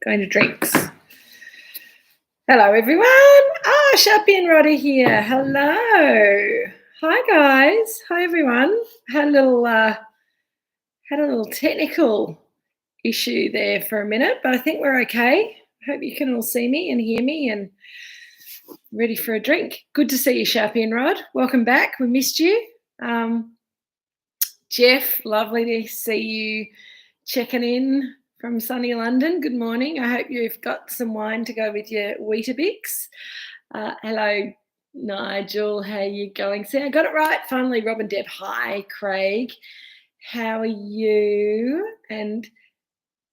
going to drinks. Hello, everyone. Sharpie and Roddy here. Hello. Hi, guys. Hi, everyone. Had a little technical issue there for a minute, but I think we're okay. Hope you can all see me and hear me and ready for a drink. Good to see you, Sharpie and Rod. Welcome back. We missed you. Jeff, lovely to see you checking in from sunny London. Good morning. I hope you've got some wine to go with your Weetabix. Hello, Nigel. How are you going? See, I got it right. Finally, Rob and Deb. Hi, Craig. How are you? And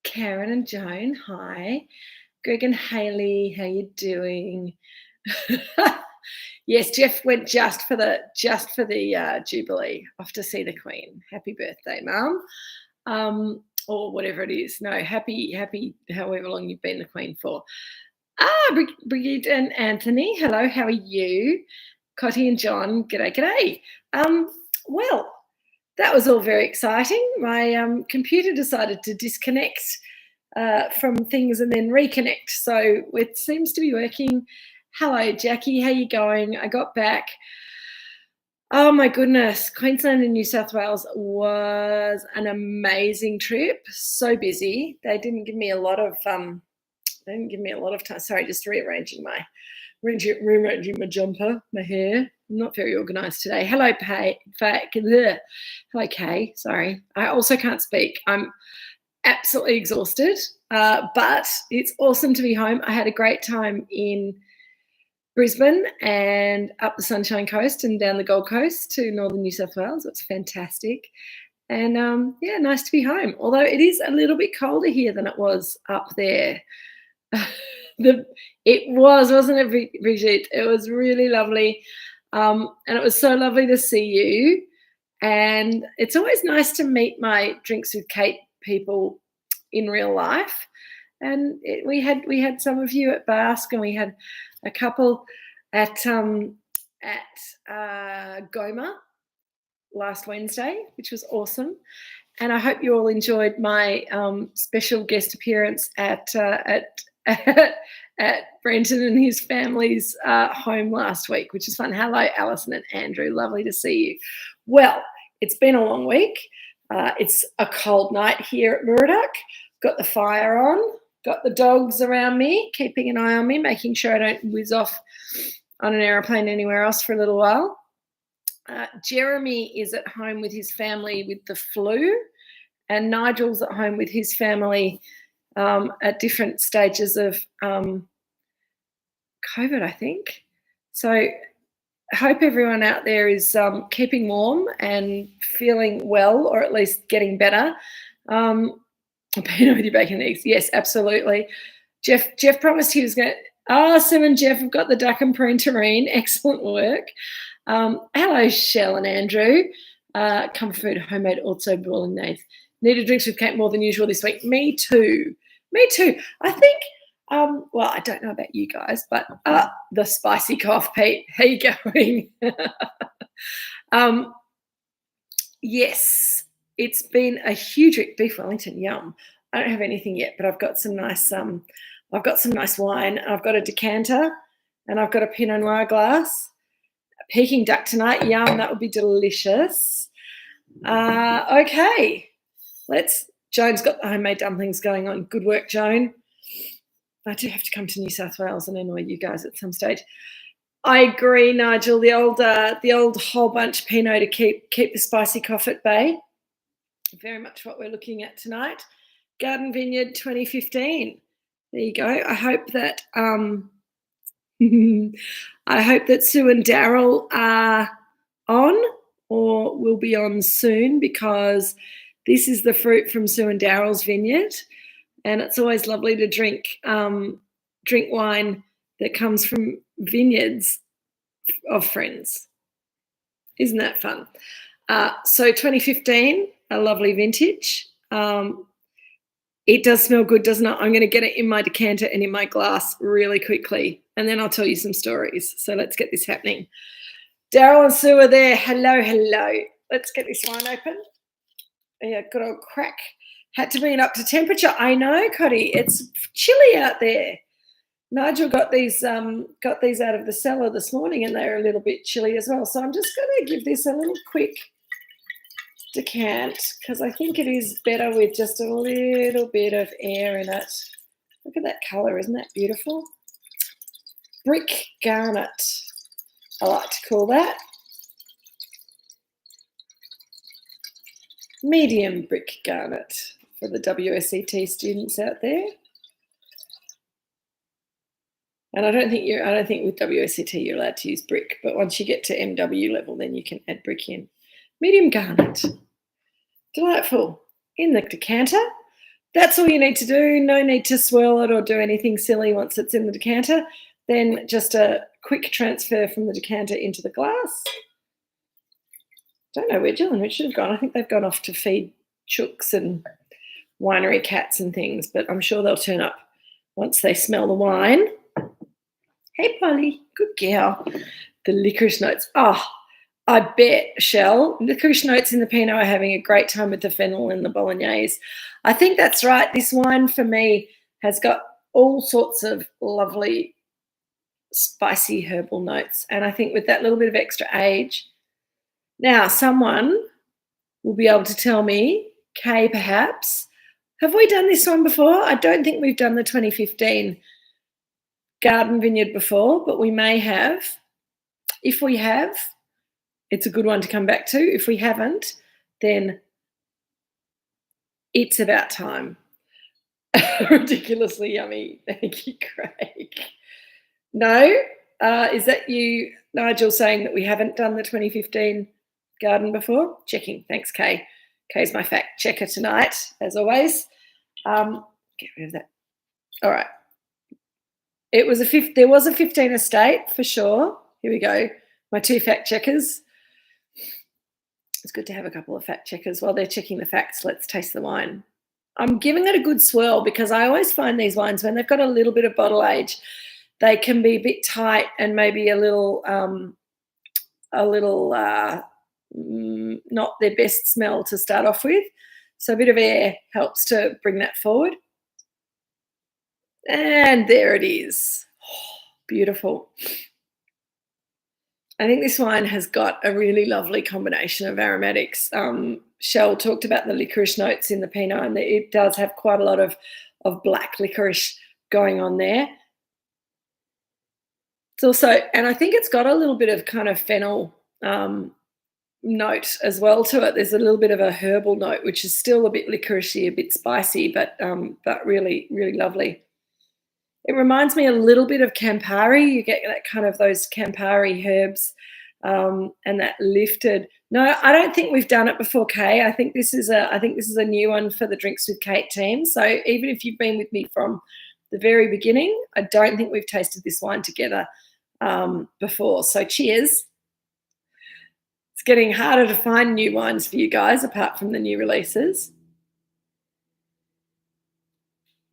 Karen and Joan. Hi. Greg and Haley. How you doing? Yes, Jeff went just for the Jubilee, off to see the Queen. Happy birthday, Mum. Or whatever it is. No, happy, however long you've been the Queen for. Brigitte and Anthony, hello, how are you? Cotty and John, g'day. Well, that was all very exciting. My computer decided to disconnect from things and then reconnect. So it seems to be working. Hello, Jackie, how you going? I got back. Oh my goodness, Queensland and New South Wales was an amazing trip. So busy. They didn't give me a lot of time. Sorry, just rearranging my jumper, my hair. I'm not very organised today. Hello, hello, Kay. Sorry, I also can't speak. I'm absolutely exhausted, but it's awesome to be home. I had a great time in Brisbane and up the Sunshine Coast and down the Gold Coast to northern New South Wales. It's fantastic. And, nice to be home. Although it is a little bit colder here than it was up there. It was, wasn't it, Brigitte? It was really lovely. And it was so lovely to see you. And it's always nice to meet my Drinks with Kate people in real life. And we had some of you at Basque, and we had a couple at Goma last Wednesday, which was awesome. And I hope you all enjoyed my special guest appearance at Brenton and his family's home last week, which is fun. Hello, Alison and Andrew. Lovely to see you. Well, it's been a long week. It's a cold night here at Moorooduc. Got the fire on. Got the dogs around me, keeping an eye on me, making sure I don't whiz off on an aeroplane anywhere else for a little while. Jeremy is at home with his family with the flu, and Nigel's at home with his family at different stages of COVID, I think. So I hope everyone out there is keeping warm and feeling well, or at least getting better. Pinot with your bacon and eggs. Yes, absolutely. Jeff promised he was going to. Sam and Jeff have got the duck and prune terrine. Excellent work. Hello, Shell and Andrew. Comfort food, homemade, also boiling names. Needed drinks with Kate more than usual this week. Me too. I think, well, I don't know about you guys, but the spicy cough, Pete. How you going? Yes. It's been a huge week. Beef Wellington, yum. I don't have anything yet, but I've got some nice wine. I've got a decanter and I've got a Pinot Noir glass. A Peking duck tonight, yum. That would be delicious. Okay, Joan's got the homemade dumplings going on. Good work, Joan. I do have to come to New South Wales and annoy you guys at some stage. I agree, Nigel. The old whole bunch Pinot to keep the spicy cough at bay. Very much what we're looking at tonight. Garden Vineyard 2015. There you go. I hope that Sue and Daryl are on or will be on soon, because this is the fruit from Sue and Daryl's vineyard, and it's always lovely to drink wine that comes from vineyards of friends. Isn't that fun? So 2015. A lovely vintage. It does smell good, doesn't it? I'm going to get it in my decanter and in my glass really quickly, and then I'll tell you some stories. So let's get this happening. Daryl and Sue are there. Hello. Let's get this wine open. Yeah, good old crack Had to bring it up to temperature. I know, Cotty. It's chilly out there. Nigel got these out of the cellar this morning, and they're a little bit chilly as well. So I'm just going to give this a little quick decant because I think it is better with just a little bit of air in it. Look at that colour. Isn't that beautiful? Brick garnet, I like to call that. Medium brick garnet for the WSET students out there. And I don't think with WSET you're allowed to use brick, but once you get to MW level, then you can add brick in. Medium garnet. Delightful. In the decanter. That's all you need to do. No need to swirl it or do anything silly once it's in the decanter. Then just a quick transfer from the decanter into the glass. Don't know where Jill and Richard have gone. I think they've gone off to feed chooks and winery cats and things, but I'm sure they'll turn up once they smell the wine. Hey, Polly. Good girl. The licorice notes. Oh, I bet, Shell, licorice notes in the Pinot are having a great time with the fennel and the bolognese. I think that's right. This wine for me has got all sorts of lovely spicy herbal notes. And I think with that little bit of extra age, now someone will be able to tell me, Kay perhaps, have we done this one before? I don't think we've done the 2015 garden vineyard before, but we may have. If we have, it's a good one to come back to. If we haven't, then it's about time. Ridiculously yummy. Thank you, Craig. No? Is that you, Nigel, saying that we haven't done the 2015 garden before? Checking. Thanks, Kay. Kay's my fact checker tonight, as always. Get rid of that. All right. There was a 15 estate for sure. Here we go. My two fact checkers. It's good to have a couple of fact checkers. While they're checking the facts, let's taste the wine. I'm giving it a good swirl because I always find these wines, when they've got a little bit of bottle age, they can be a bit tight and maybe a little not their best smell to start off with. So a bit of air helps to bring that forward. And there it is. Oh, beautiful. I think this wine has got a really lovely combination of aromatics. Shell talked about the licorice notes in the Pinot, and it does have quite a lot of black licorice going on there. It's also, and I think it's got a little bit of kind of fennel note as well to it. There's a little bit of a herbal note, which is still a bit licoricey, a bit spicy, but really, really lovely. It reminds me a little bit of Campari. You get that kind of those Campari herbs and that lifted. No, I don't think we've done it before, Kay. I think this is a new one for the Drinks with Kate team. So even if you've been with me from the very beginning, I don't think we've tasted this wine together before. So cheers. It's getting harder to find new wines for you guys apart from the new releases.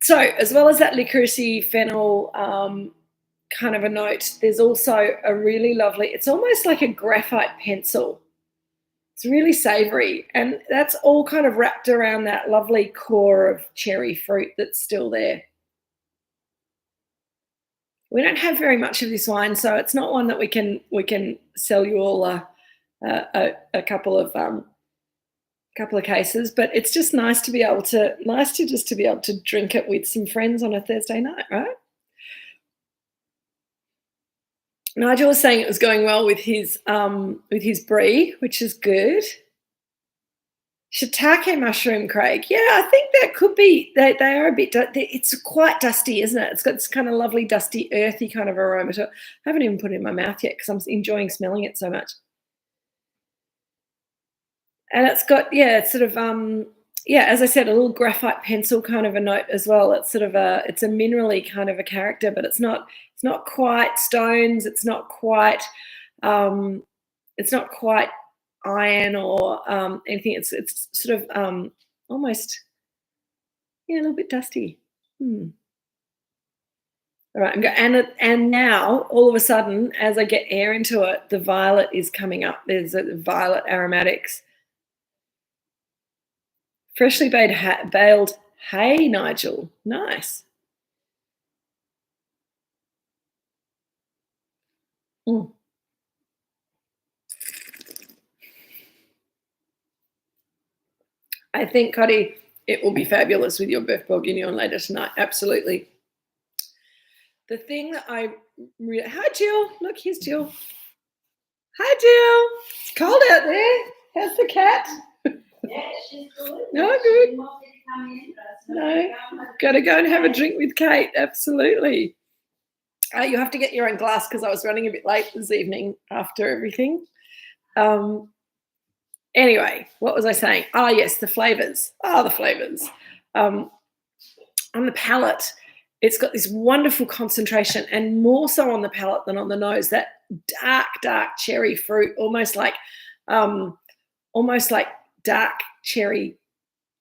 So as well as that licoricey fennel kind of a note, there's also a really lovely, it's almost like a graphite pencil. It's really savoury, and that's all kind of wrapped around that lovely core of cherry fruit that's still there. We don't have very much of this wine, so it's not one that we can sell you all a couple of cases, but it's just nice to be able to drink it with some friends on a Thursday night, right? Nigel was saying it was going well with his brie, which is good. Shiitake mushroom, Craig. Yeah, I think that could be. They are a bit. It's quite dusty, isn't it? It's got this kind of lovely, dusty, earthy kind of aroma to it. I haven't even put it in my mouth yet because I'm enjoying smelling it so much. And it's got, it's sort of, as I said, a little graphite pencil kind of a note as well. It's sort of it's a minerally kind of a character, but it's not quite stones. It's not quite iron or anything. It's sort of almost, a little bit dusty. All right, and now all of a sudden, as I get air into it, the violet is coming up. There's violet aromatics. Freshly baled hay, Nigel. Nice. Mm. I think, Cotty, it will be fabulous with your Boeuf Bourguignon later tonight. Absolutely. The thing that hi, Jill. Look, here's Jill. Hi, Jill. It's cold out there. How's the cat? Yeah, she's good. No, good. She wants me to come in, but No, got to go and have a drink with Kate. Absolutely. You have to get your own glass because I was running a bit late this evening after everything. Anyway, what was I saying? Ah, yes, the flavours. The flavours. On the palate, it's got this wonderful concentration, and more so on the palate than on the nose. That dark cherry fruit, almost like dark cherry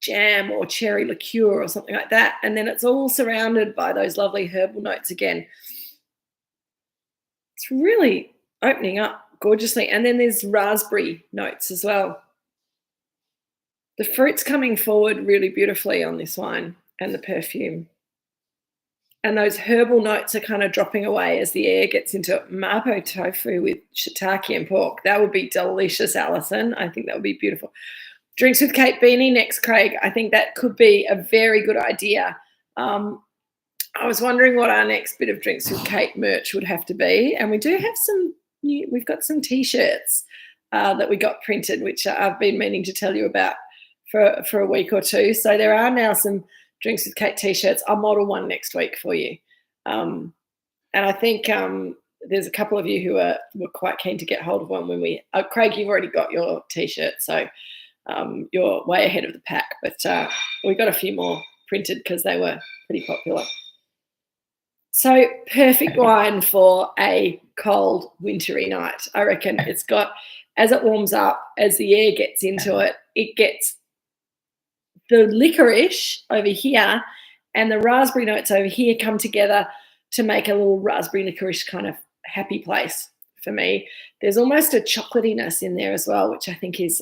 jam or cherry liqueur or something like that. And then it's all surrounded by those lovely herbal notes again. It's really opening up gorgeously. And then there's raspberry notes as well. The fruit's coming forward really beautifully on this wine, and the perfume. And those herbal notes are kind of dropping away as the air gets into it. Mapo tofu with shiitake and pork. That would be delicious, Alison. I think that would be beautiful. Drinks with Kate Beanie next, Craig. I think that could be a very good idea. I was wondering what our next bit of Drinks with Kate merch would have to be. And we do have we've got some T-shirts that we got printed, which I've been meaning to tell you about for a week or two. So there are now some Drinks with Kate T-shirts. I'll model one next week for you. And I think there's a couple of you who were quite keen to get hold of one when Craig, you've already got your T-shirt, so you're way ahead of the pack. But we got a few more printed because they were pretty popular. So perfect wine for a cold, wintry night. I reckon it's got, as it warms up, as the air gets into it, it gets the licorice over here and the raspberry notes over here come together to make a little raspberry licorice kind of happy place for me. There's almost a chocolatiness in there as well, which I think is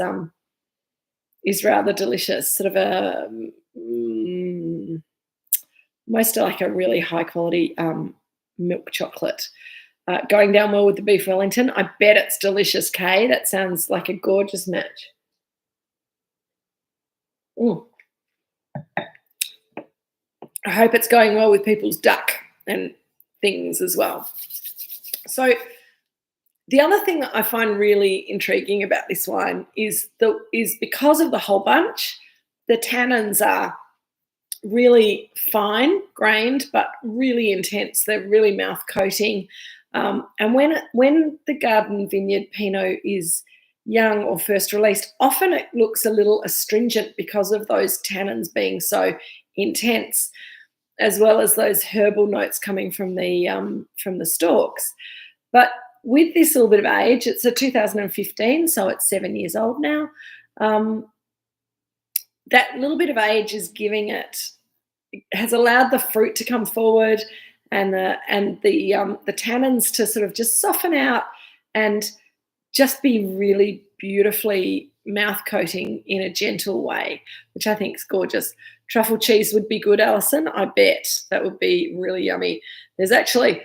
rather delicious. Sort of almost like a really high quality milk chocolate. Going down well with the beef Wellington. I bet it's delicious, Kay. That sounds like a gorgeous match. I hope it's going well with people's duck and things as well. So the other thing that I find really intriguing about this wine is because of the whole bunch, the tannins are really fine grained, but really intense. They're really mouth coating. And when the garden vineyard Pinot is young or first released, often it looks a little astringent because of those tannins being so intense, as well as those herbal notes coming from the stalks. But with this little bit of age, it's a 2015, so it's 7 years old now. That little bit of age is has allowed the fruit to come forward and the tannins to sort of just soften out and just be really beautifully mouth coating in a gentle way, which I think is gorgeous. Truffle cheese would be good, Alison. I bet that would be really yummy. There's actually,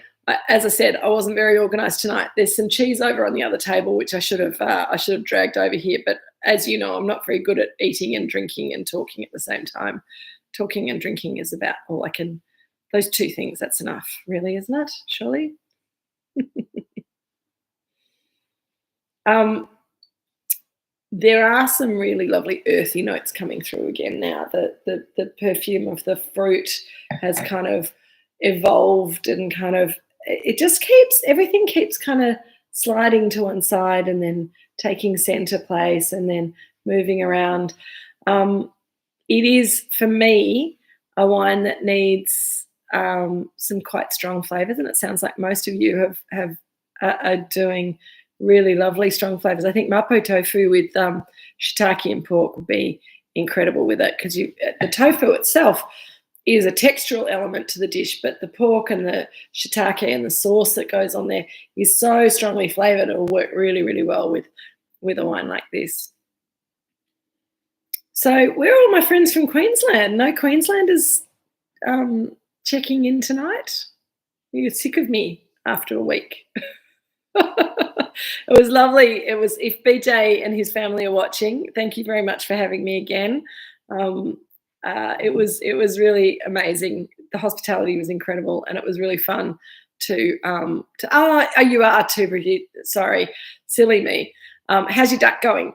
as I said, I wasn't very organised tonight. There's some cheese over on the other table, which I should have dragged over here. But as you know, I'm not very good at eating and drinking and talking at the same time. Talking and drinking is about all I can. Those two things, that's enough, really, isn't it? Surely. There are some really lovely earthy notes coming through again now. The perfume of the fruit has kind of evolved and kind of everything keeps kind of sliding to one side and then taking center place and then moving around. It is, for me, a wine that needs some quite strong flavours, and it sounds like most of you are doing really lovely strong flavours. I think mapo tofu with shiitake and pork would be incredible with it, because the tofu itself is a textural element to the dish, but the pork and the shiitake and the sauce that goes on there is so strongly flavoured. It will work really, really well with a wine like this. So where are all my friends from Queensland? No Queenslanders checking in tonight? You're sick of me after a week. It was lovely. It was, if BJ and his family are watching, thank you very much for having me again. It was really amazing. The hospitality was incredible, and it was really fun to you are too, Brigitte. Sorry, silly me. How's your duck going?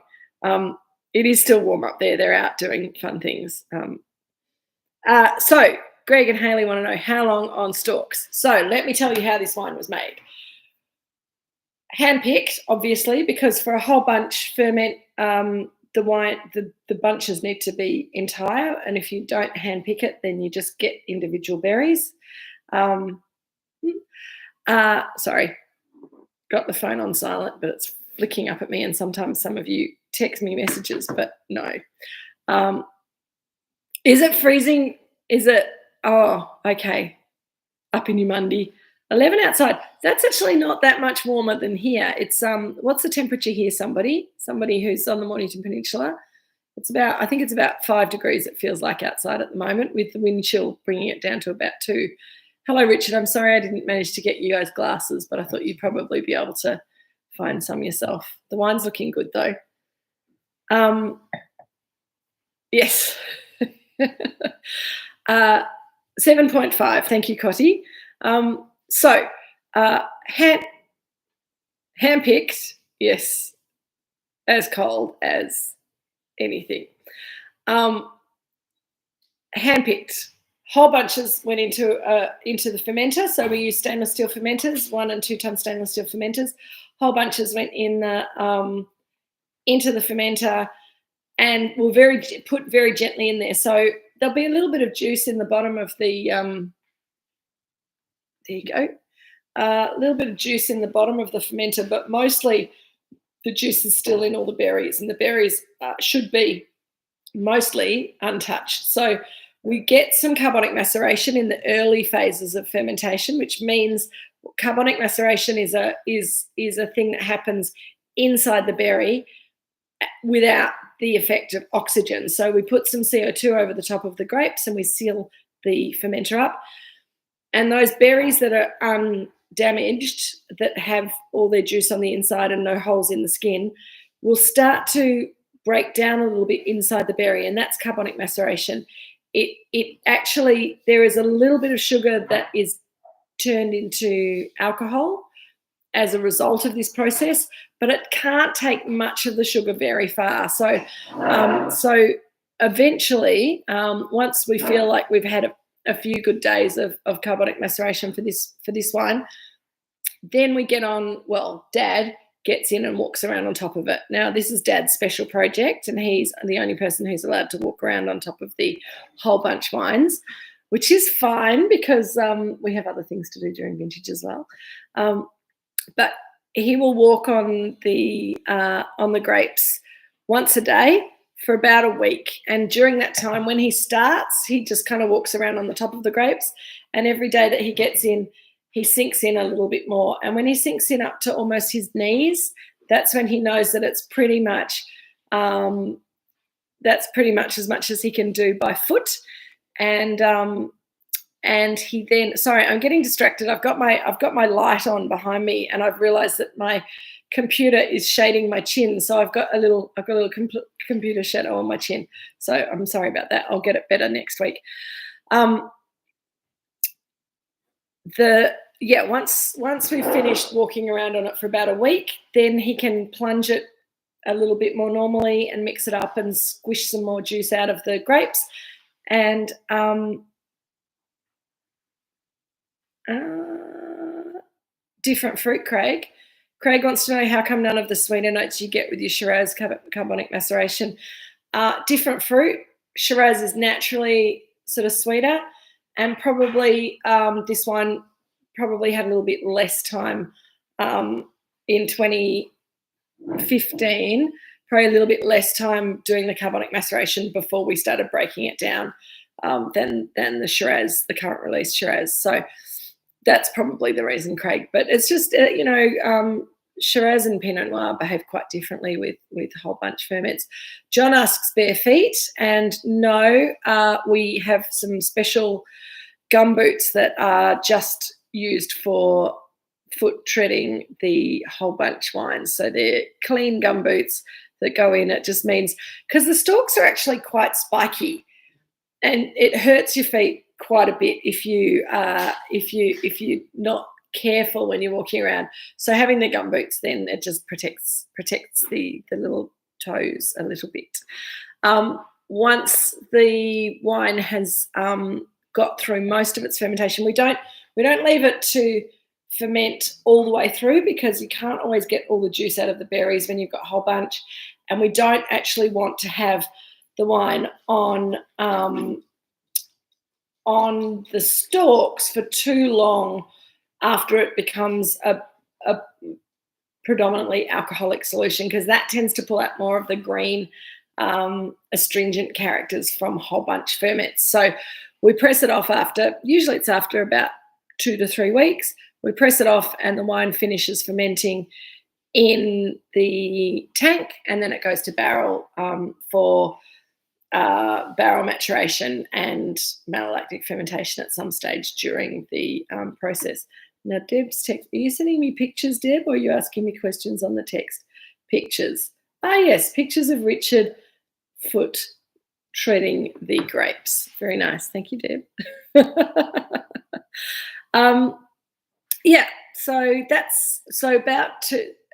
It is still warm up there. They're out doing fun things. So Greg and Hayley want to know how long on stalks. So let me tell you how this wine was made. Hand-picked, obviously, because for a whole bunch ferment, the wine, the bunches need to be entire, and if you don't hand-pick it, then you just get individual berries. Sorry, got the phone on silent, but it's flicking up at me, and sometimes some of you text me messages, but no. Is it freezing? Is it? Oh, okay. Up in Umundi. 11 outside. That's actually not that much warmer than here. It's what's the temperature here? Somebody who's on the Mornington Peninsula. It's about, I think it's about 5 degrees. It feels like outside at the moment, with the wind chill bringing it down to about 2. Hello, Richard. I'm sorry I didn't manage to get you guys glasses, but I thought you'd probably be able to find some yourself. The wine's looking good though. Yes. 7.5. Thank you, Cotty. So hand-picked, yes, as cold as anything. Hand-picked. Whole bunches went into the fermenter. So we use stainless steel fermenters, 1 and 2 ton stainless steel fermenters. Whole bunches went in into the fermenter and were put very gently in there. So there'll be a little bit of juice in the bottom of the there you go. A little bit of juice in the bottom of the fermenter, but mostly the juice is still in all the berries, and the berries should be mostly untouched. So we get some carbonic maceration in the early phases of fermentation, which means carbonic maceration is a thing that happens inside the berry without the effect of oxygen. So we put some CO2 over the top of the grapes and we seal the fermenter up. And those berries that are undamaged, that have all their juice on the inside and no holes in the skin, will start to break down a little bit inside the berry, and that's carbonic maceration. It actually, there is a little bit of sugar that is turned into alcohol as a result of this process, but it can't take much of the sugar very far. So eventually, once we feel like we've had a few good days of carbonic maceration for this wine, then we get on, well, Dad gets in and walks around on top of it. Now, this is Dad's special project, and he's the only person who's allowed to walk around on top of the whole bunch wines, which is fine because we have other things to do during vintage as well. But he will walk on the grapes once a day for about a week. And during that time, when he starts, he just kind of walks around on the top of the grapes. And every day that he gets in, he sinks in a little bit more. And when he sinks in up to almost his knees, that's when he knows that it's pretty much as much as he can do by foot. And he then, sorry, I'm getting distracted. I've got my light on behind me, and I've realized that my computer is shading my chin. So I've got a little computer shadow on my chin. So I'm sorry about that. I'll get it better next week. Once we've finished walking around on it for about a week, then he can plunge it a little bit more normally and mix it up and squish some more juice out of the grapes. And different fruit, Craig. Craig wants to know how come none of the sweeter notes you get with your Shiraz carbonic maceration. Different fruit. Shiraz is naturally sort of sweeter, and probably this wine probably had a little bit less time in 2015, probably a little bit less time doing the carbonic maceration before we started breaking it down than the Shiraz, the current release Shiraz. So that's probably the reason, Craig. But it's just, Shiraz and Pinot Noir behave quite differently with whole bunch ferments. John asks bare feet, and no, we have some special gumboots that are just used for foot treading the whole bunch wines. So they're clean gumboots that go in. It just means, because the stalks are actually quite spiky, and it hurts your feet quite a bit if you're not careful when you're walking around. So having the gumboots, then it just protects the little toes a little bit. Once the wine has got through most of its fermentation, we don't leave it to ferment all the way through, because you can't always get all the juice out of the berries when you've got a whole bunch, and we don't actually want to have the wine on the stalks for too long after it becomes a predominantly alcoholic solution, because that tends to pull out more of the green astringent characters from whole bunch ferments. So we press it off usually it's after about 2 to 3 weeks. We press it off and the wine finishes fermenting in the tank, and then it goes to barrel for barrel maturation and malolactic fermentation at some stage during the process. Now, Deb's text, are you sending me pictures, Deb, or are you asking me questions on the text? Pictures. Ah, yes, pictures of Richard Foot treading the grapes. Very nice. Thank you, Deb. Yeah, so that's about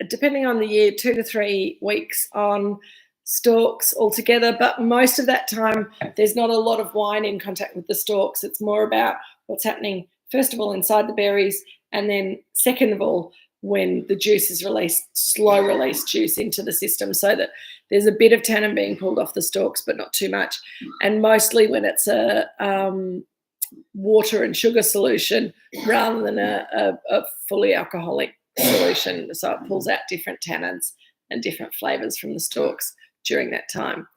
depending on the year, 2 to 3 weeks on stalks altogether, but most of that time there's not a lot of wine in contact with the stalks. It's more about what's happening, first of all, inside the berries, and then second of all, when the juice is released, slow release juice into the system, so that there's a bit of tannin being pulled off the stalks, but not too much. And mostly when it's a water and sugar solution rather than a fully alcoholic solution. So it pulls out different tannins and different flavours from the stalks during that time.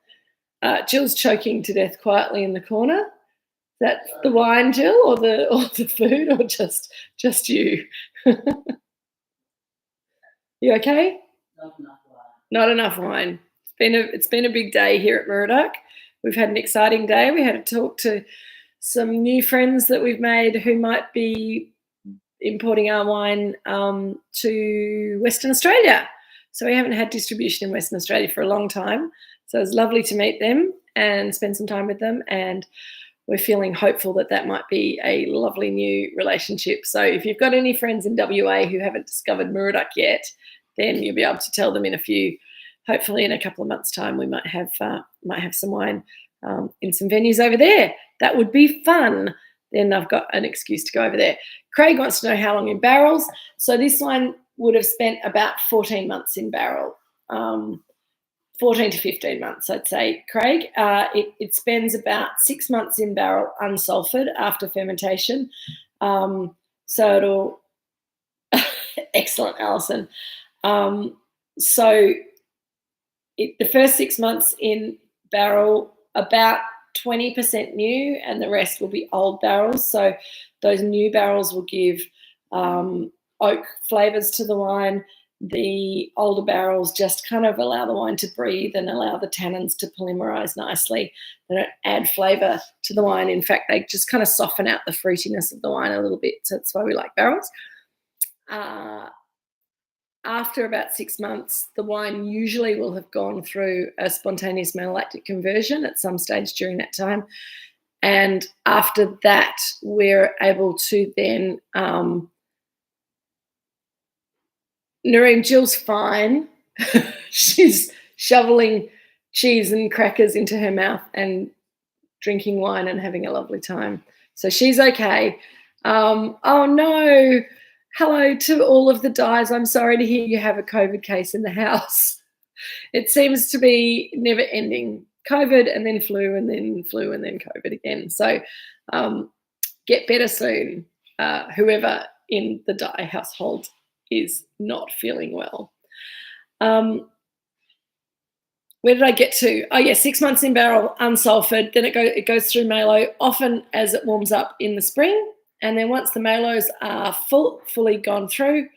Jill's choking to death quietly in the corner. Is that the wine, Jill, or the food, or just you? You okay? Not enough wine. Not enough wine. It's been a big day here at Moorooduc. We've had an exciting day. We had to talk to some new friends that we've made who might be importing our wine to Western Australia. So we haven't had distribution in Western Australia for a long time. So it was lovely to meet them and spend some time with them. And we're feeling hopeful that might be a lovely new relationship. So if you've got any friends in WA who haven't discovered Moorooduc yet, then you'll be able to tell them hopefully in a couple of months' time, we might have some wine in some venues over there. That would be fun. Then I've got an excuse to go over there. Craig wants to know how long in barrels. So this wine would have spent about 14 months in barrel, 14 to 15 months, I'd say, Craig. It spends about 6 months in barrel unsulfured after fermentation. So it'll excellent, Alison. The first 6 months in barrel, about 20% new, and the rest will be old barrels. So those new barrels will give oak flavours to the wine. The older barrels just kind of allow the wine to breathe and allow the tannins to polymerize nicely. They don't add flavour to the wine. In fact, they just kind of soften out the fruitiness of the wine a little bit. So that's why we like barrels. After about 6 months, the wine usually will have gone through a spontaneous malolactic conversion at some stage during that time. And after that, we're able to then Nareem, Jill's fine. She's shoveling cheese and crackers into her mouth and drinking wine and having a lovely time. So she's okay. Oh, no. Hello to all of the Dyes. I'm sorry to hear you have a COVID case in the house. It seems to be never ending. COVID and then flu and then flu and then COVID again. So get better soon, whoever in the Dye household is not feeling well. Where did I get to? Oh, yeah, 6 months in barrel, unsulfured. Then it goes through malo, often as it warms up in the spring. And then once the malos are fully gone through,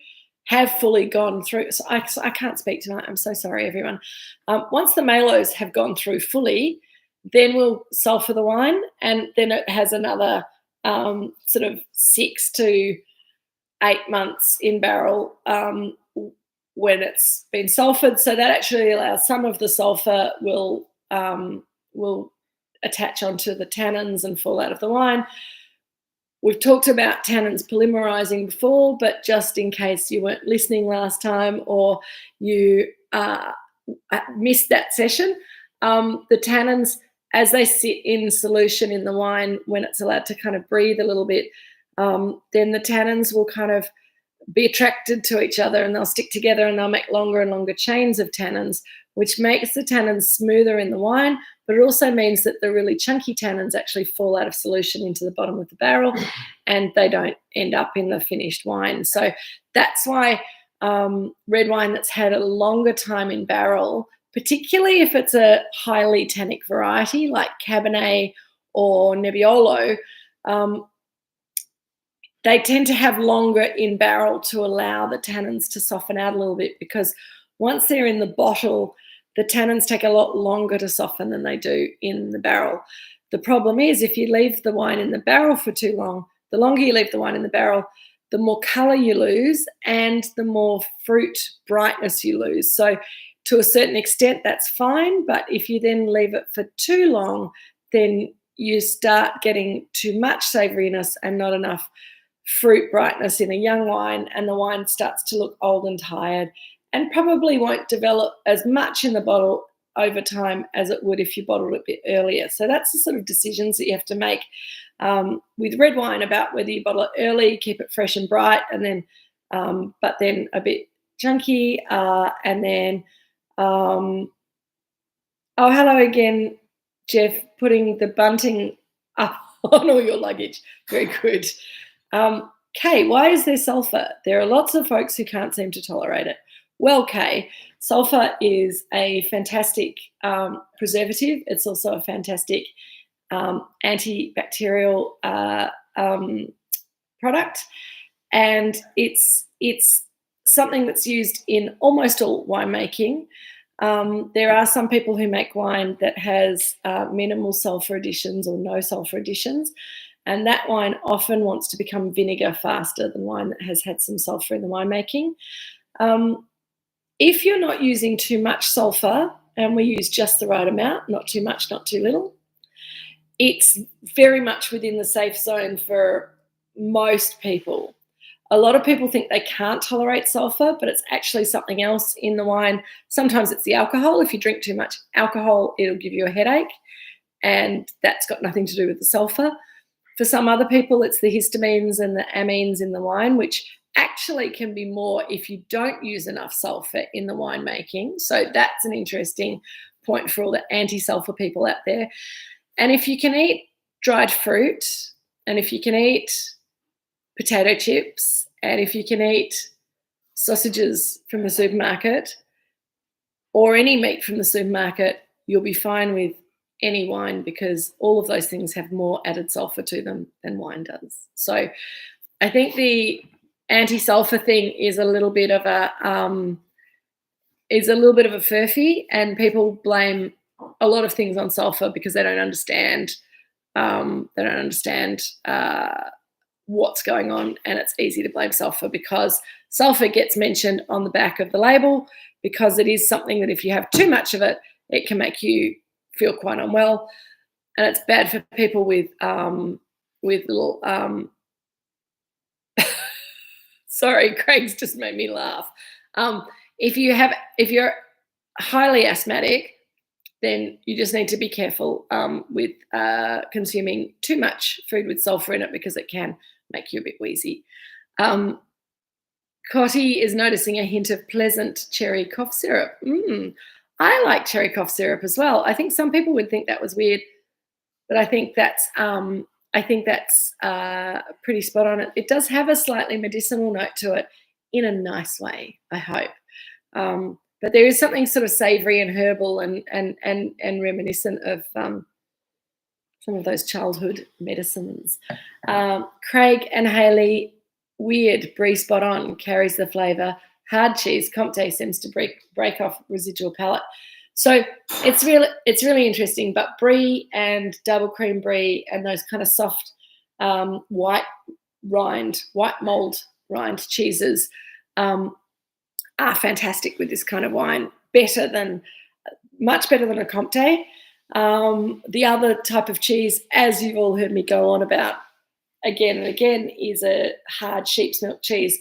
have fully gone through. So I can't speak tonight. I'm so sorry, everyone. Once the malos have gone through fully, then we'll sulphur the wine, and then it has another sort of 6 to 8 months in barrel when it's been sulphured. So that actually allows some of the sulphur will attach onto the tannins and fall out of the wine. We've talked about tannins polymerizing before, but just in case you weren't listening last time or you missed that session, the tannins, as they sit in solution in the wine, when it's allowed to kind of breathe a little bit, then the tannins will kind of be attracted to each other, and they'll stick together, and they'll make longer and longer chains of tannins, which makes the tannins smoother in the wine, but it also means that the really chunky tannins actually fall out of solution into the bottom of the barrel, and they don't end up in the finished wine. So that's why red wine that's had a longer time in barrel, particularly if it's a highly tannic variety like Cabernet or Nebbiolo, they tend to have longer in barrel to allow the tannins to soften out a little bit, because once they're in the bottle, the tannins take a lot longer to soften than they do in the barrel. The problem is, if you leave the wine in the barrel for too long, the longer you leave the wine in the barrel, the more colour you lose and the more fruit brightness you lose. So to a certain extent, that's fine. But if you then leave it for too long, then you start getting too much savouriness and not enough fruit brightness in a young wine, and the wine starts to look old and tired and probably won't develop as much in the bottle over time as it would if you bottled it a bit earlier. So that's the sort of decisions that you have to make with red wine about whether you bottle it early, keep it fresh and bright, and then but then a bit chunky, and then oh, hello again, Jeff, putting the bunting up on all your luggage. Very good. Kay, why is there sulphur? There are lots of folks who can't seem to tolerate it. Well, Kay, sulphur is a fantastic preservative. It's also a fantastic antibacterial product, and it's something that's used in almost all winemaking. There are some people who make wine that has minimal sulphur additions or no sulphur additions, and that wine often wants to become vinegar faster than wine that has had some sulphur in the winemaking. If you're not using too much sulphur, and we use just the right amount, not too much, not too little, it's very much within the safe zone for most people. A lot of people think they can't tolerate sulphur, but it's actually something else in the wine. Sometimes it's the alcohol. If you drink too much alcohol, it'll give you a headache, and that's got nothing to do with the sulphur. For some other people, it's the histamines and the amines in the wine, which actually can be more if you don't use enough sulphur in the winemaking. So that's an interesting point for all the anti-sulphur people out there. And if you can eat dried fruit, and if you can eat potato chips, and if you can eat sausages from the supermarket or any meat from the supermarket, you'll be fine with any wine, because all of those things have more added sulphur to them than wine does. So I think the anti-sulphur thing is a little bit of a furphy, and people blame a lot of things on sulphur because they don't understand what's going on, and it's easy to blame sulphur because sulphur gets mentioned on the back of the label, because it is something that if you have too much of it, it can make you feel quite unwell, and it's bad for people with little sorry, Craig's just made me laugh. If you're highly asthmatic, then you just need to be careful with consuming too much food with sulphur in it, because it can make you a bit wheezy. Cotty is noticing a hint of pleasant cherry cough syrup. I like cherry cough syrup as well. I think some people would think that was weird, but I think that's pretty spot on. It does have a slightly medicinal note to it in a nice way, I hope. But there is something sort of savoury and herbal and reminiscent of some of those childhood medicines. Craig and Hayley weird brie spot on, carries the flavour. Hard cheese, Comté seems to break off residual palate. So it's really interesting. But brie and double cream brie and those kind of soft white mold rind cheeses are fantastic with this kind of wine. Much better than a Comté. The other type of cheese, as you've all heard me go on about again and again, is a hard sheep's milk cheese,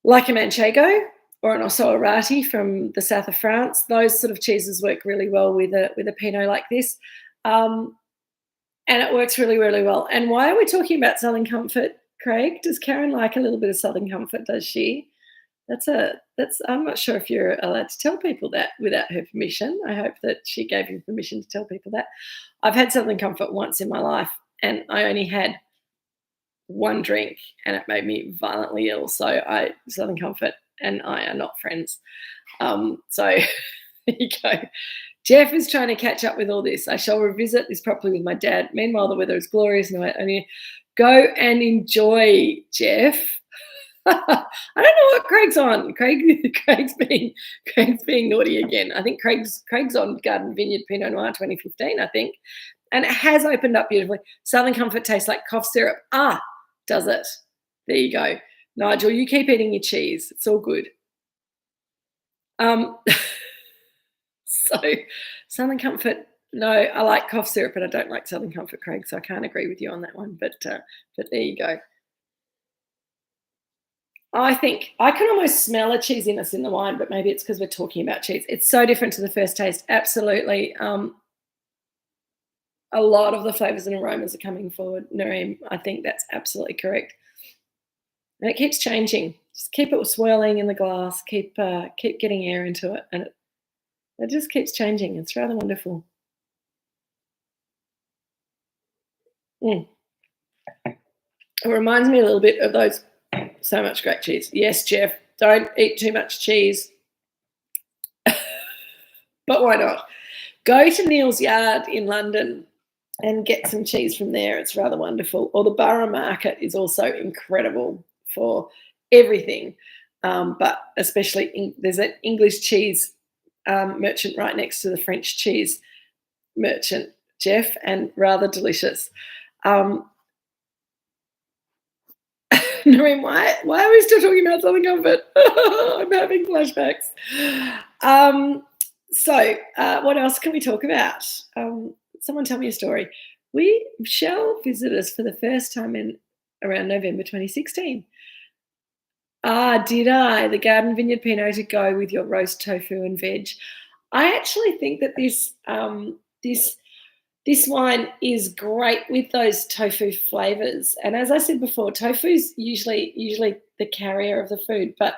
like a Manchego or an Osso-Arati from the south of France. Those sort of cheeses work really well with a Pinot like this, and it works really, really well. And why are we talking about Southern Comfort, Craig? Does Karen like a little bit of Southern Comfort? Does she? I'm not sure if you're allowed to tell people that without her permission. I hope that she gave you permission to tell people that. I've had Southern Comfort once in my life, and I only had one drink, and it made me violently ill. So Southern Comfort and I are not friends. So there you go. Jeff is trying to catch up with all this. I shall revisit this properly with my dad. Meanwhile, the weather is glorious, and I mean, go and enjoy, Jeff. I don't know what Craig's on. Craig's being naughty again. I think Craig's on Garden Vineyard Pinot Noir 2015, I think. And it has opened up beautifully. Southern Comfort tastes like cough syrup. Does it? There you go. Nigel, you keep eating your cheese. It's all good. So Southern Comfort, no, I like cough syrup, but I don't like Southern Comfort, Craig, so I can't agree with you on that one. But there you go. I think I can almost smell a cheesiness in the wine, but maybe it's because we're talking about cheese. It's so different to the first taste. Absolutely. A lot of the flavours and aromas are coming forward, Nareem. I think that's absolutely correct. And it keeps changing. Just keep it swirling in the glass. Keep getting air into it, and it just keeps changing. It's rather wonderful. It reminds me a little bit of those. So much great cheese. Yes, Jeff, don't eat too much cheese. But why not? Go to Neil's Yard in London and get some cheese from there. It's rather wonderful. Or the Borough Market is also incredible for everything. But especially there's an English cheese merchant right next to the French cheese merchant, Jeff, and rather delicious. Noreen, why are we still talking about Southern Comfort? I'm having flashbacks. So what else can we talk about? Someone tell me a story. Michelle visited us for the first time in around November 2016. Did I? The Garden Vineyard Pinot to go with your roast tofu and veg. I actually think that this wine is great with those tofu flavours. And as I said before, tofu's usually the carrier of the food, but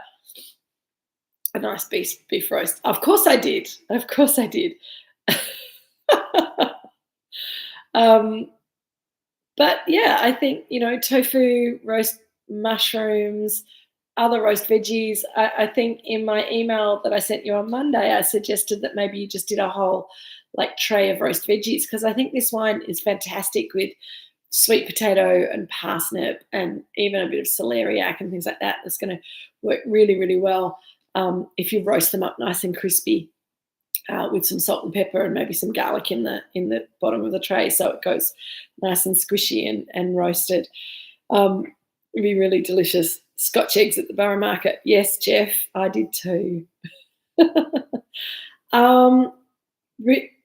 a nice beef roast. Of course I did. But yeah, I think, tofu, roast mushrooms, other roast veggies. I think in my email that I sent you on Monday, I suggested that maybe you just did a whole tray of roast veggies, because I think this wine is fantastic with sweet potato and parsnip and even a bit of celeriac and things like that. It's going to work really, really well if you roast them up nice and crispy with some salt and pepper and maybe some garlic in the bottom of the tray, so it goes nice and squishy and roasted. It'd be really delicious. Scotch eggs at the Borough Market. Yes, Jeff, I did too.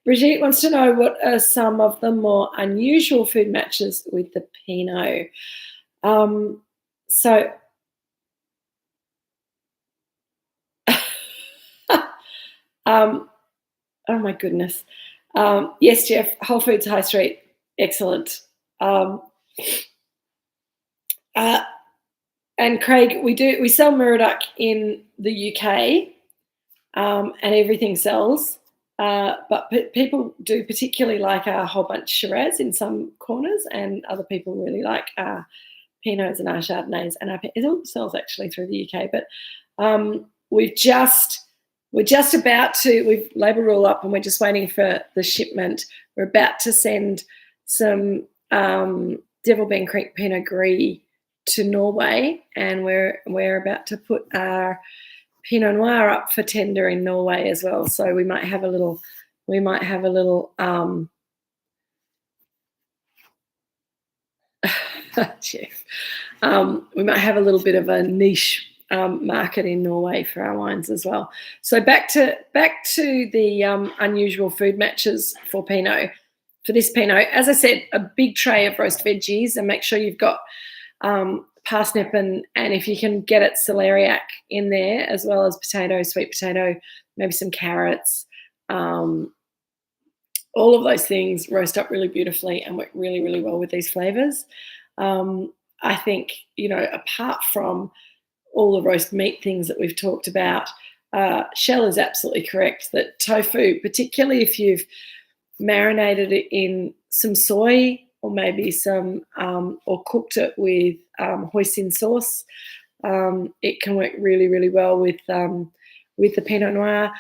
Brigitte wants to know what are some of the more unusual food matches with the Pinot. Oh my goodness. Yes, Jeff, Whole Foods High Street, excellent. And Craig, we sell Moorooduc in the UK, and everything sells. But people do particularly like our whole bunch Shiraz in some corners, and other people really like our Pinots and our Chardonnays, and it all sells actually through the UK. But we're just about to, we've label roll up and we're just waiting for the shipment. We're about to send some Devil Ben Creek Pinot Gris to Norway, and we're about to put our Pinot Noir up for tender in Norway as well. So we might have a little Jeff. We might have a little bit of a niche market in Norway for our wines as well. So back to the unusual food matches for Pinot. For this Pinot, as I said, a big tray of roast veggies, and make sure you've got parsnip and if you can get it, celeriac in there, as well as potato, sweet potato, maybe some carrots. All of those things roast up really beautifully and work really, really well with these flavours. I think, apart from all the roast meat things that we've talked about, Shell is absolutely correct that tofu, particularly if you've marinated it in some soy or maybe some or cooked it with hoisin sauce, it can work really, really well with the Pinot Noir.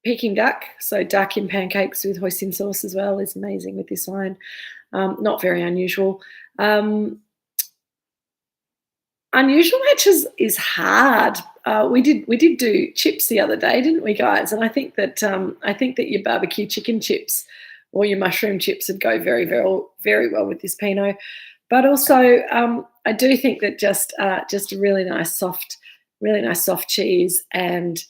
Peking duck, so duck in pancakes with hoisin sauce as well is amazing with this wine. Not very unusual. Unusual matches is hard. We did do chips the other day, didn't we, guys? And I think that your barbecue chicken chips or your mushroom chips would go very, very, very well with this Pinot. But also, I do think that just a really nice soft cheese and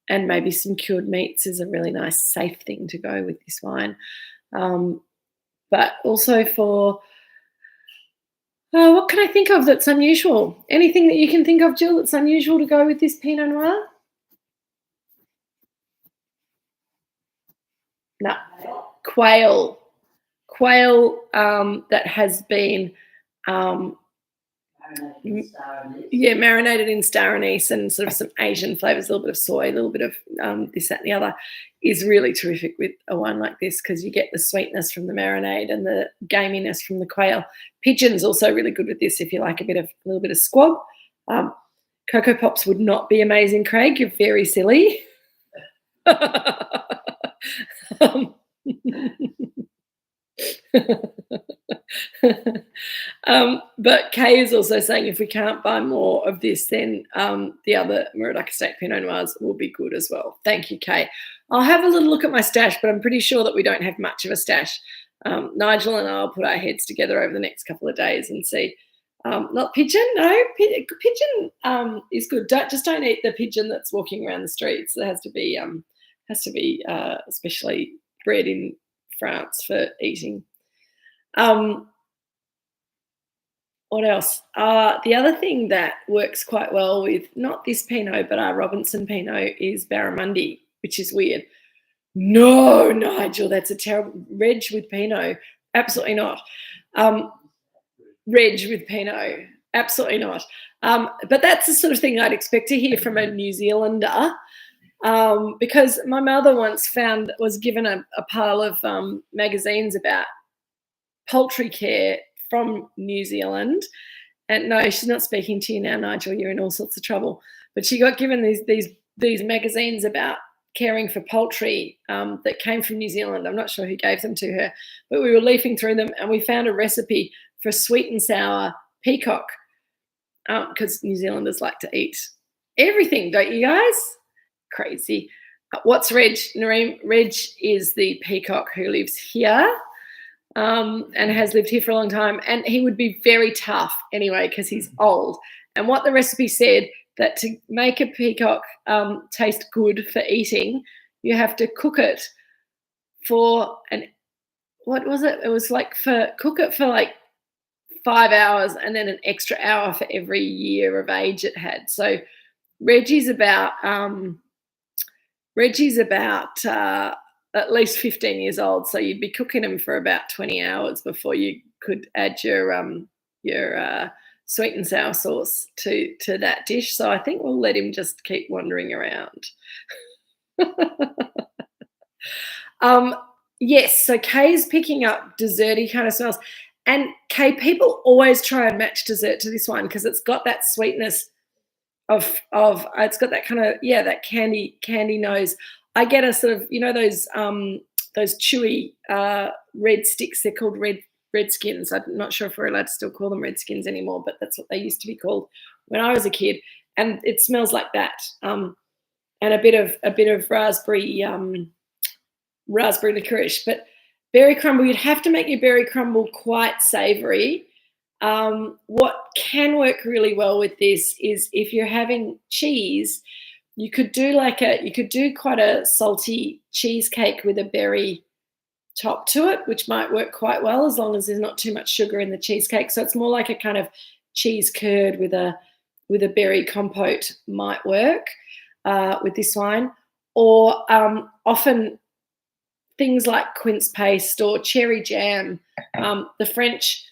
maybe some cured meats is a really nice, safe thing to go with this wine. But also for what can I think of that's unusual? Anything that you can think of, Jill, that's unusual to go with this Pinot Noir? No. Quail that has been marinated in star anise and sort of some Asian flavours, a little bit of soy, a little bit of this, that and the other, is really terrific with a wine like this because you get the sweetness from the marinade and the gaminess from the quail. Pigeon's also really good with this if you like a little bit of squab. Cocoa Pops would not be amazing, Craig. You're very silly. But Kay is also saying if we can't buy more of this, then the other Moorooduc Estate Pinot Noirs will be good as well. Thank you, Kay. I'll have a little look at my stash, but I'm pretty sure that we don't have much of a stash. Nigel and I will put our heads together over the next couple of days and see. Not pigeon, no. Pigeon is good. Don't eat the pigeon that's walking around the streets. It has to be especially bred in France for eating. What else? The other thing that works quite well with not this Pinot, but our Robinson Pinot is Barramundi, which is weird. No, Nigel, that's a terrible reg with Pinot. Absolutely not. Reg with Pinot. Absolutely not. But that's the sort of thing I'd expect to hear from a New Zealander. Because my mother once was given a pile of magazines about poultry care from New Zealand, and no, she's not speaking to you now, Nigel. You're in all sorts of trouble. But she got given these magazines about caring for poultry that came from New Zealand. I'm not sure who gave them to her, but we were leafing through them and we found a recipe for sweet and sour peacock because New Zealanders like to eat everything, don't you guys? Crazy. What's Reg? Nareem, Reg is the peacock who lives here and has lived here for a long time, and he would be very tough anyway because he's old. And what the recipe said, that to make a peacock taste good for eating, you have to cook it for what was it? It was cook it for like 5 hours and then an extra hour for every year of age it had. So Reggie's about at least 15 years old, so you'd be cooking them for about 20 hours before you could add your sweet and sour sauce to that dish. So I think we'll let him just keep wandering around. Yes, so Kay's picking up desserty kind of smells. And Kay, people always try and match dessert to this one because it's got that sweetness of it's got that kind of that candy nose. I get a sort of those chewy red sticks. They're called red Redskins. I'm not sure if we're allowed to still call them Redskins anymore, but that's what they used to be called when I was a kid. And it smells like that. And a bit of raspberry licorice. But berry crumble, you'd have to make your berry crumble quite savoury. What can work really well with this is if you're having cheese, you could do quite a salty cheesecake with a berry top to it, which might work quite well as long as there's not too much sugar in the cheesecake. So it's more like a kind of cheese curd with a berry compote might work with this wine. Or often things like quince paste or cherry jam. The French,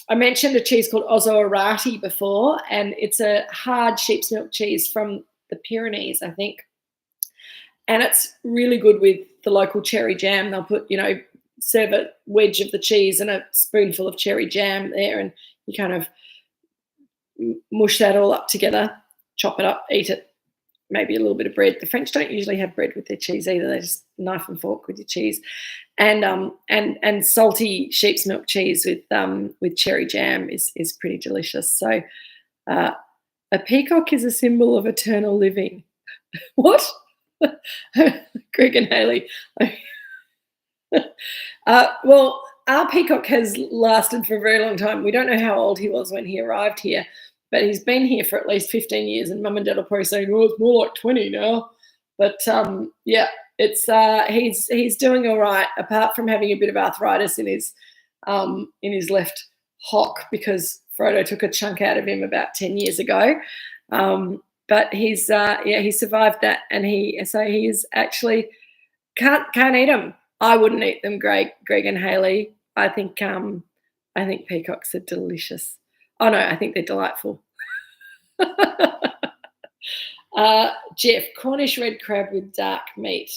I mentioned a cheese called Ozoarati before, and it's a hard sheep's milk cheese from the Pyrenees, I think. And it's really good with the local cherry jam. They'll put, serve a wedge of the cheese and a spoonful of cherry jam there, and you kind of mush that all up together, chop it up, eat it, maybe a little bit of bread. The French don't usually have bread with their cheese either. They just knife and fork with your cheese, and salty sheep's milk cheese with cherry jam is pretty delicious. So a peacock is a symbol of eternal living. What? Greg and Haley. Well, our peacock has lasted for a very long time. We don't know how old he was when he arrived here, but he's been here for at least 15 years, and Mum and Dad are probably saying, well, it's more like 20 now. But it's he's doing all right, apart from having a bit of arthritis in his left hock because Frodo took a chunk out of him about 10 years ago. But he survived that, and he is actually can't eat them. I wouldn't eat them, Greg and Haley. I think peacocks are delicious. Oh no, I think they're delightful. Jeff, Cornish red crab with dark meat.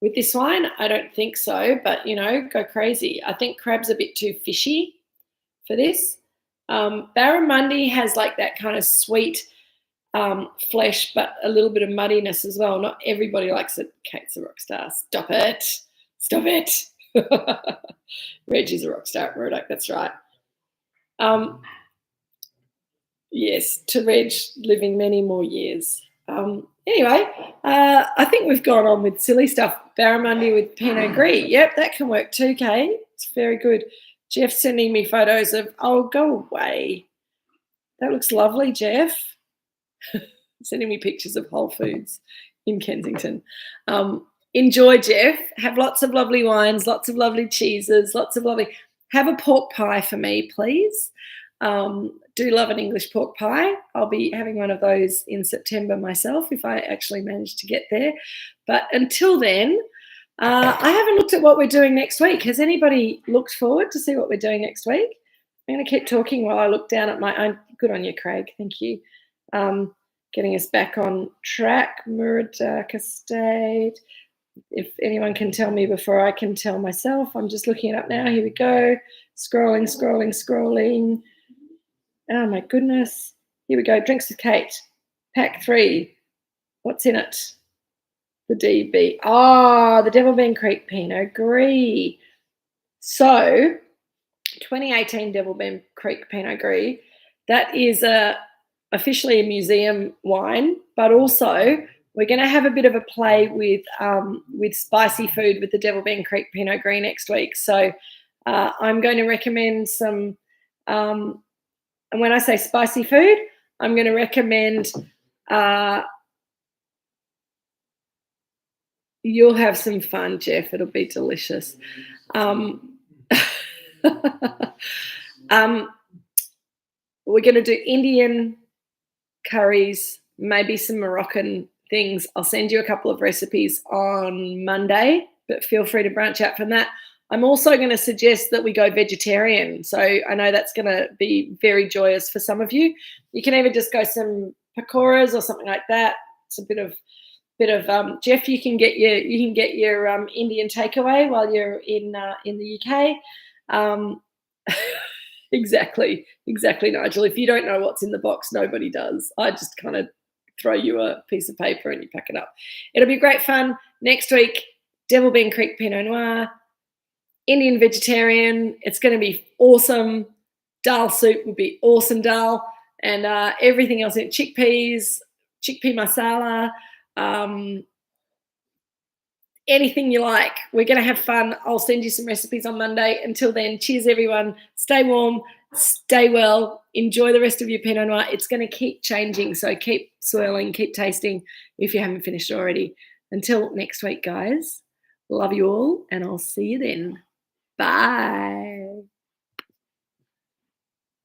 With this wine, I don't think so, but go crazy. I think crab's a bit too fishy for this. Barramundi has like that kind of sweet flesh, but a little bit of muddiness as well. Not everybody likes it. Kate's a rock star. Stop it. Reggie's a rock star at Moorooduc, that's right. Yes, to Reg, living many more years. Anyway, I think we've gone on with silly stuff. Barramundi with Pinot Gris. Yep, that can work too, Kate. It's very good. Jeff's sending me photos of, go away. That looks lovely, Jeff. Sending me pictures of Whole Foods in Kensington. Enjoy, Jeff. Have lots of lovely wines, lots of lovely cheeses, have a pork pie for me, please. Do love an English pork pie. I'll be having one of those in September myself if I actually manage to get there. But until then, I haven't looked at what we're doing next week. Has anybody looked forward to see what we're doing next week? I'm going to keep talking while I look down at my own. Good on you, Craig. Thank you. Getting us back on track. Moorooduc Estate. If anyone can tell me before I can tell myself, I'm just looking it up now. Here we go. Scrolling. Oh, my goodness. Here we go. Drinks with Kate. Pack 3. What's in it? The DB. The Devil Bean Creek Pinot Gris. So, 2018 Devil Bean Creek Pinot Gris. That is officially a museum wine, but also we're going to have a bit of a play with spicy food with the Devil Bean Creek Pinot Gris next week. So I'm going to recommend some, and when I say spicy food, I'm going to recommend you'll have some fun, Jeff. It'll be delicious. We're going to do Indian curries, maybe some Moroccan things. I'll send you a couple of recipes on Monday, but feel free to branch out from that. I'm also going to suggest that we go vegetarian. So I know that's going to be very joyous for some of you. You can either just go some pakoras or something like that. It's a bit of Jeff. You can get your Indian takeaway while you're in the UK. Exactly, Nigel. If you don't know what's in the box, nobody does. I just kind of throw you a piece of paper and you pack it up. It'll be great fun. Next week, Devil Bean Creek Pinot Noir, Indian vegetarian. It's going to be awesome. Dal soup would be awesome, dal, and everything else in chickpeas, chickpea masala, anything you like. We're going to have fun. I'll send you some recipes on Monday. Until then, cheers, everyone. Stay warm, stay well, enjoy the rest of your Pinot Noir. It's going to keep changing, so keep swirling, keep tasting if you haven't finished already. Until next week, guys, love you all, and I'll see you then. Bye.